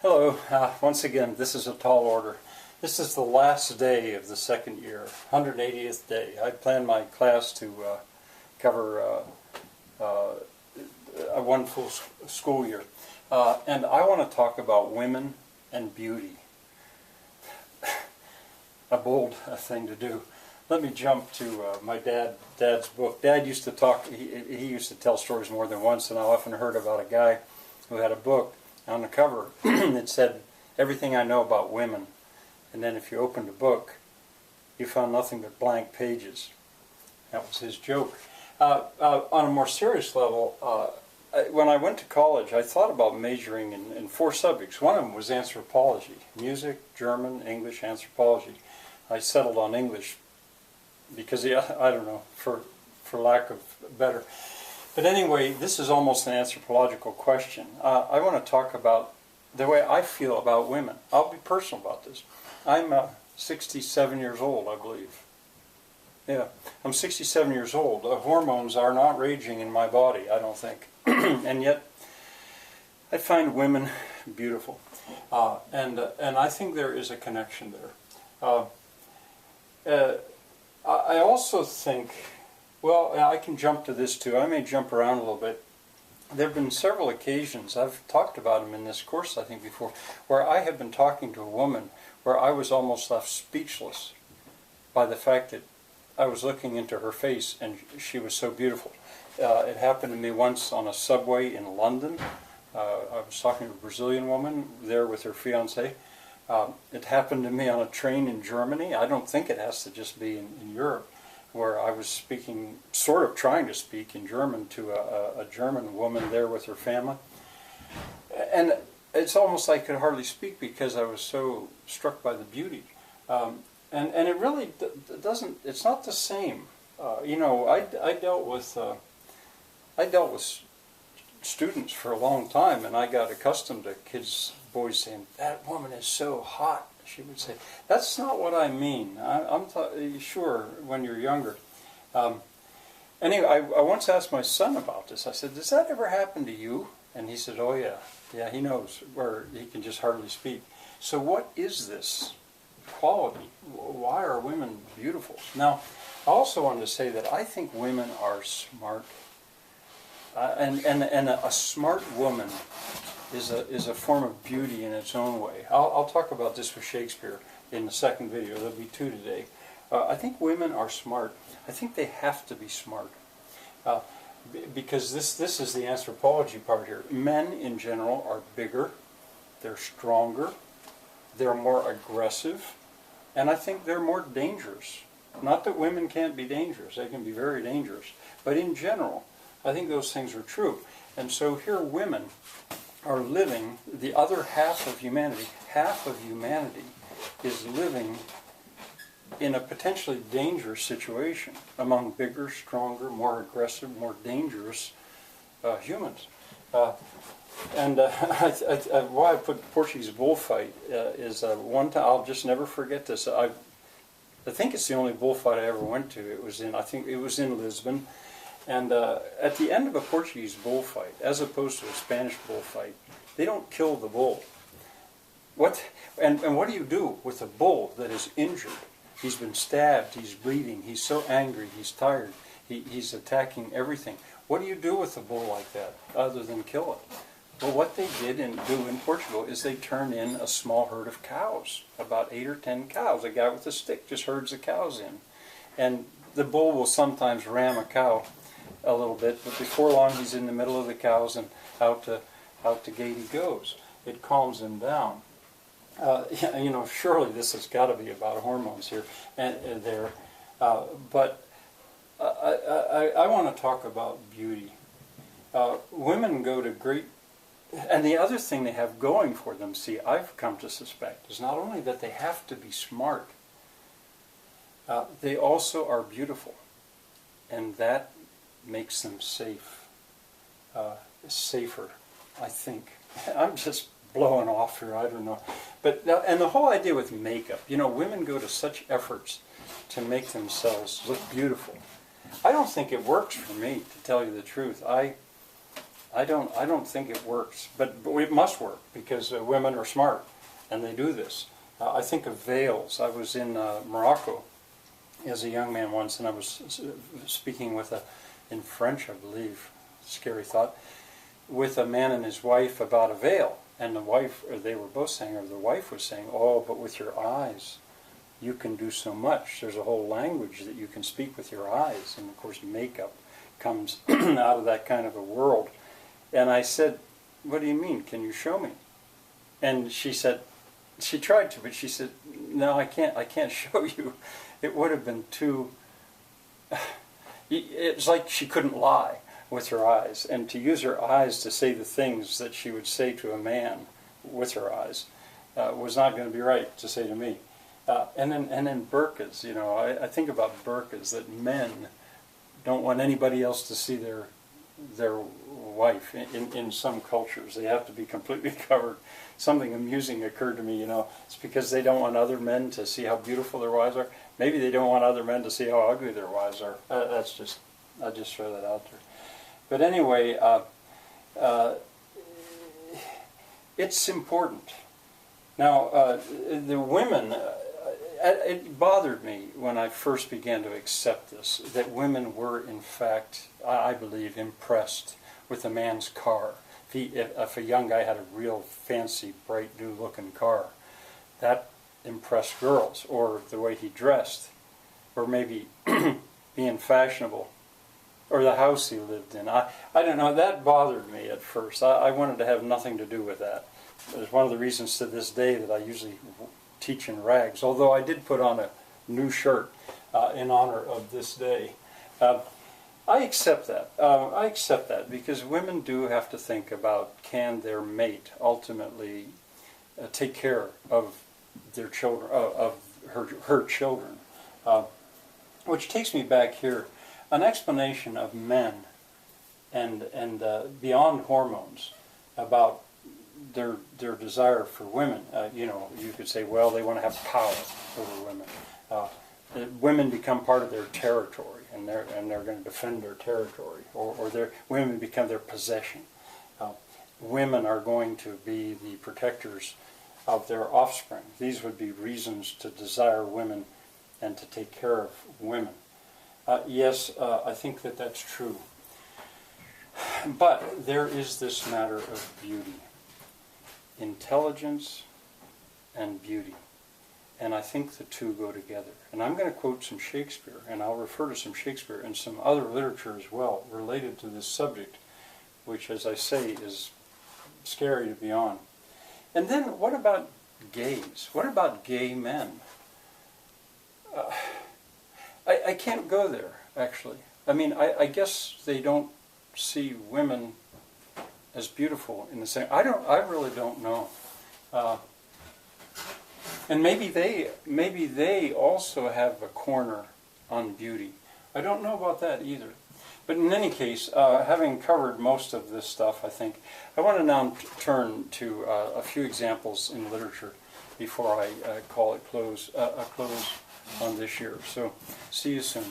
Hello, once again, this is a tall order. This is the last day of the second year, 180th day. I planned my class to cover one full school year. And I want to talk about women and beauty. A bold thing to do. Let me jump to my dad's book. Dad used to talk, he used to tell stories more than once, and I often heard about a guy who had a book. On the cover it said, "Everything I know about women." And then if you opened the book, you found nothing but blank pages. That was his joke. On a more serious level, when I went to college, I thought about majoring in 4 subjects. One of them was anthropology: music, German, English, anthropology. I settled on English because, I don't know, for lack of better. But anyway, this is almost an anthropological question. I want to talk about the way I feel about women. I'll be personal about this. I'm 67 years old, I believe. Yeah, I'm 67 years old. Hormones are not raging in my body, I don't think. And yet, I find women beautiful. And I think there is a connection there. I also think, well, I can jump to this too. I may jump around a little bit. There have been several occasions, I've talked about them in this course I think before, where I have been talking to a woman where I was almost left speechless by the fact that I was looking into her face and she was so beautiful. It happened to me once on a subway in London. I was talking to a Brazilian woman there with her fiancé. It happened to me on a train in Germany. I don't think it has to just be in Europe, where I was speaking, sort of trying to speak in German to a German woman there with her family. And it's almost like I could hardly speak because I was so struck by the beauty. And it really doesn't, it's not the same. You know, I dealt with students for a long time, and I got accustomed to boys saying, "That woman is so hot." She would say, "That's not what I mean. I'm sure when you're younger." Anyway, I once asked my son about this. I said, "Does that ever happen to you?" And he said, "Oh yeah, yeah." He knows where he can just hardly speak. So what is this quality? Why are women beautiful? Now, I also wanted to say that I think women are smart, and a smart woman is a form of beauty in its own way. I'll talk about this with Shakespeare in the second video. There'll be 2 today. I think women are smart. I think they have to be smart. Because this is the anthropology part here. Men in general are bigger, they're stronger, they're more aggressive, and I think they're more dangerous. Not that women can't be dangerous, they can be very dangerous. But in general, I think those things are true. And so here women are living, the other half of humanity is living in a potentially dangerous situation among bigger, stronger, more aggressive, more dangerous humans. Why I put Portuguese bullfight is one time, I'll just never forget this. I think it's the only bullfight I ever went to. I think it was in Lisbon. And at the end of a Portuguese bullfight, as opposed to a Spanish bullfight, they don't kill the bull. And what do you do with a bull that is injured? He's been stabbed, he's bleeding, he's so angry, he's tired, he's attacking everything. What do you do with a bull like that, other than kill it? Well, what they do in Portugal is they turn in a small herd of cows, about 8 or 10 cows. A guy with a stick just herds the cows in. And the bull will sometimes ram a cow a little bit, but before long he's in the middle of the cows and out to gate he goes. It calms him down. You know, surely this has got to be about hormones here and there. But I want to talk about beauty. Women go to great, and the other thing they have going for them, see, I've come to suspect, is not only that they have to be smart, they also are beautiful, and that makes them safe, safer, I think. I'm just blowing off here, I don't know. But and the whole idea with makeup, you know, women go to such efforts to make themselves look beautiful. I don't think it works for me, to tell you the truth. I don't think it works, but it must work because women are smart and they do this. I think of veils. I was in Morocco as a young man once, and I was speaking with in French, I believe, scary thought, with a man and his wife about a veil. And the wife, or they were both saying, or the wife was saying, oh, but with your eyes, you can do so much. There's a whole language that you can speak with your eyes. And of course, makeup comes out of that kind of a world. And I said, what do you mean? Can you show me? And she said, she tried to, but she said, no, I can't show you. It would have been too, it's like she couldn't lie with her eyes. And to use her eyes to say the things that she would say to a man with her eyes was not going to be right to say to me. And then burqas, you know, I think about burqas, that men don't want anybody else to see their wife in some cultures. They have to be completely covered. Something amusing occurred to me, you know, it's because they don't want other men to see how beautiful their wives are. Maybe they don't want other men to see how ugly their wives are. I just throw that out there. But anyway, it's important. Now, the women, it bothered me when I first began to accept this, that women were, in fact, I believe, impressed with a man's car. If a young guy had a real fancy, bright, new-looking car, that impressed girls, or the way he dressed, or maybe being fashionable, or the house he lived in. I don't know, that bothered me at first. I wanted to have nothing to do with that. It's one of the reasons to this day that I usually teach in rags, although I did put on a new shirt in honor of this day. I accept that. I accept that because women do have to think about, can their mate ultimately take care of their children, of her children. Which takes me back here, an explanation of men and beyond hormones about their desire for women. You know, you could say, well, they want to have power over women. Women become part of their territory, and they're going to defend their territory, or women become their possession. Women are going to be the protectors of their offspring. These would be reasons to desire women and to take care of women. Yes, I think that that's true. But there is this matter of beauty. Intelligence and beauty. And I think the two go together. And I'm going to quote some Shakespeare, and I'll refer to some Shakespeare and some other literature as well related to this subject, which, as I say, is scary to be on. And then what about gays? What about gay men? I can't go there, actually. I mean, I guess they don't see women as beautiful in the same. I really don't know. And maybe they also have a corner on beauty. I don't know about that either. But in any case, having covered most of this stuff, I think, I want to now turn to a few examples in literature before I call it a close on this year. So, see you soon.